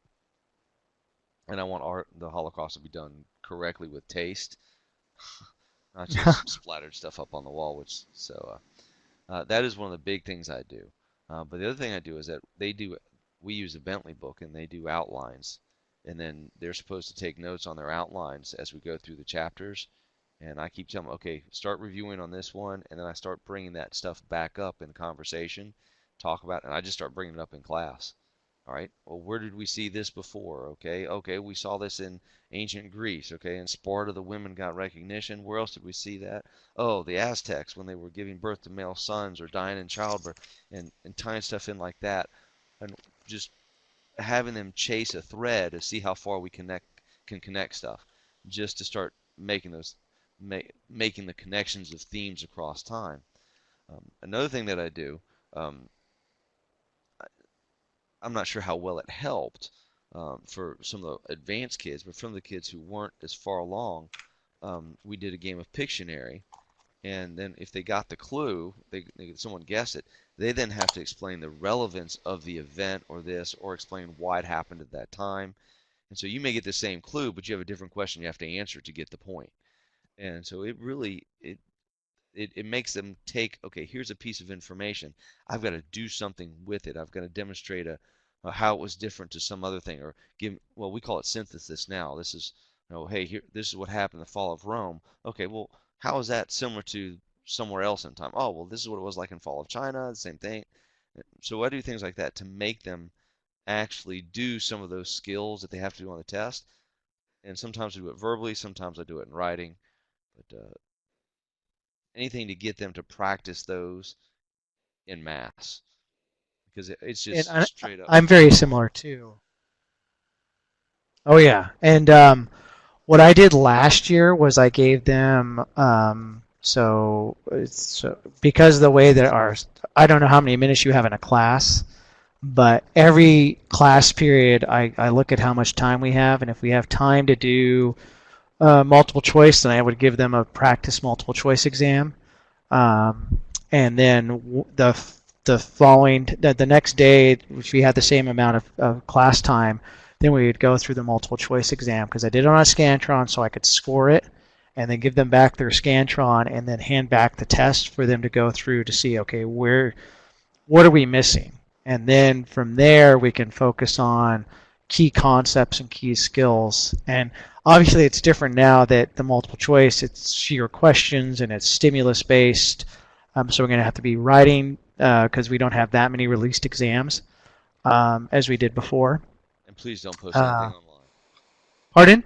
And I want the Holocaust to be done correctly with taste, not just splattered stuff up on the wall. That is one of the big things I do. But the other thing I do is that we use a Bentley book and they do outlines. And then they're supposed to take notes on their outlines as we go through the chapters. And I keep telling them, okay, start reviewing on this one. And then I start bringing that stuff back up in conversation, talk about it, and I just start bringing it up in class. All right, well, where did we see this before? Okay, we saw this in ancient Greece. Okay, in Sparta, the women got recognition. Where else did we see that? Oh, the Aztecs, when they were giving birth to male sons or dying in childbirth, and tying stuff in like that, and just having them chase a thread to see how far we can connect stuff, just to start making the connections of themes across time. Another thing that I do, um, I'm not sure how well it helped for some of the advanced kids, but from the kids who weren't as far along, we did a game of Pictionary, and then if they got the clue, someone guessed it, they then have to explain the relevance of the event or this, or explain why it happened at that time. And so you may get the same clue, but you have a different question you have to answer to get the point. And so it makes them take, okay, here's a piece of information. I've got to do something with it. I've got to demonstrate how it was different to some other thing, or well, we call it synthesis now. This is, hey, this is what happened in the fall of Rome. Okay, well, how is that similar to somewhere else in time? Oh, well, this is what it was like in fall of China, the same thing. So I do things like that to make them actually do some of those skills that they have to do on the test. And sometimes I do it verbally, sometimes I do it in writing. But anything to get them to practice those in mass because it's and just straight up I'm very fun. similar too. Oh yeah, and what I did last year was I gave them so because of the way that I don't know how many minutes you have in a class, but every class period I look at how much time we have, and if we have time to do multiple choice, then I would give them a practice multiple choice exam. And then the following the next day, if we had the same amount of class time, then we would go through the multiple choice exam because I did it on a Scantron so I could score it and then give them back their Scantron and then hand back the test for them to go through to see, okay, what are we missing? And then from there we can focus on key concepts and key skills. And obviously it's different now that the multiple choice, it's fewer questions and it's stimulus based. So we're going to have to be writing because we don't have that many released exams as we did before. And please don't post anything Uh, online. Pardon?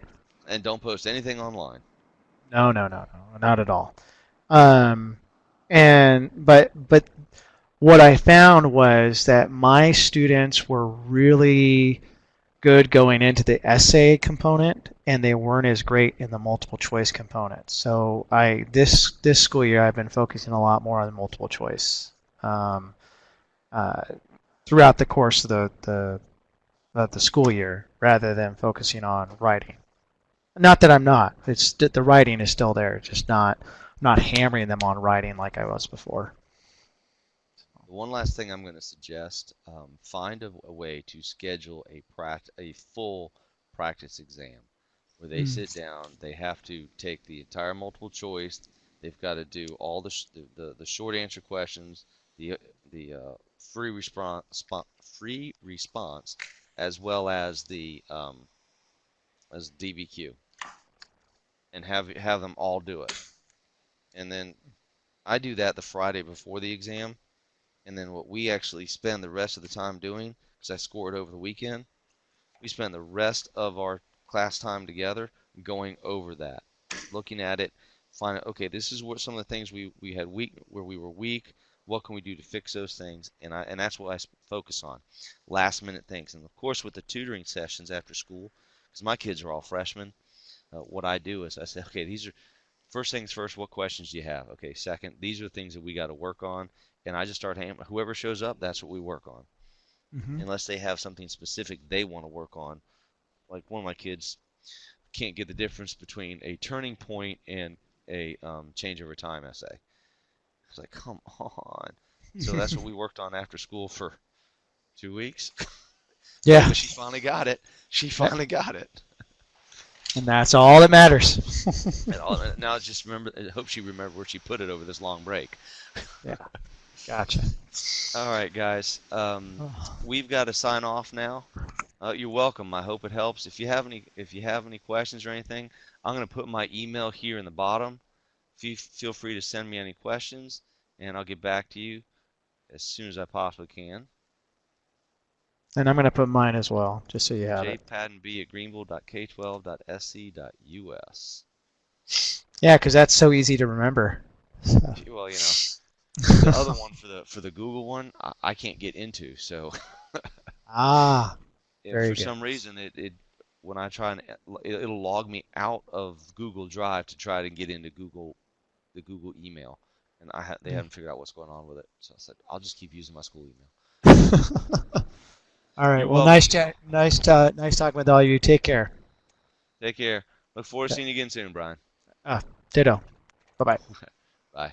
And don't post anything online. No, no, no, no, not at all. Um, but what I found was that my students were really good going into the essay component, and they weren't as great in the multiple choice component. So this school year I've been focusing a lot more on the multiple choice um, uh, throughout the course of the school year, rather than focusing on writing. Not that I'm not. It's the writing is still there, just not hammering them on writing like I was before. The one last thing I'm going to suggest, find a way to schedule a full practice exam where they Mm. sit down, they have to take the entire multiple choice, they've got to do all the short answer questions, the free response, as well as DBQ, and have them all do it. And then I do that the Friday before the exam. And then what we actually spend the rest of the time doing, because I score it over the weekend, we spend the rest of our class time together going over that, looking at it, finding, okay, this is what some of the things we had where we were weak. What can we do to fix those things? And that's what I focus on, last minute things. And of course, with the tutoring sessions after school, because my kids are all freshmen, what I do is I say, okay, these are first things first. What questions do you have? Okay, second, these are the things that we got to work on, and I just start whoever shows up, that's what we work on, Hmm. unless they have something specific they want to work on. Like one of my kids can't get the difference between a turning point and a change over time essay. I was like, come on. So that's what we worked on after school for 2 weeks. But Yeah, anyway, she finally got it. She finally got it. and that's all that matters. And now just remember. I hope she remembered where she put it over this long break. Yeah, gotcha. All right, guys. Oh. We've got to sign off now. You're welcome. I hope it helps. If you have any questions or anything, I'm going to put my email here in the bottom. Feel free to send me any questions, and I'll get back to you as soon as I possibly can. And I'm going to put mine as well, just so you have it. jpaddenb@greenville.k12.sc.us. Yeah, because that's so easy to remember. So. Well, the other one for the Google one, I can't get into. So Ah, if very for good. some reason it when I try and it'll log me out of Google Drive to try to get into the Google email, and they Mm. haven't figured out what's going on with it. So I said I'll just keep using my school email. All right. You're Well, welcome. nice talking with all of you. Take care. Take care. Look forward to seeing you again soon, Brian. Ah, ditto. Bye bye. Bye.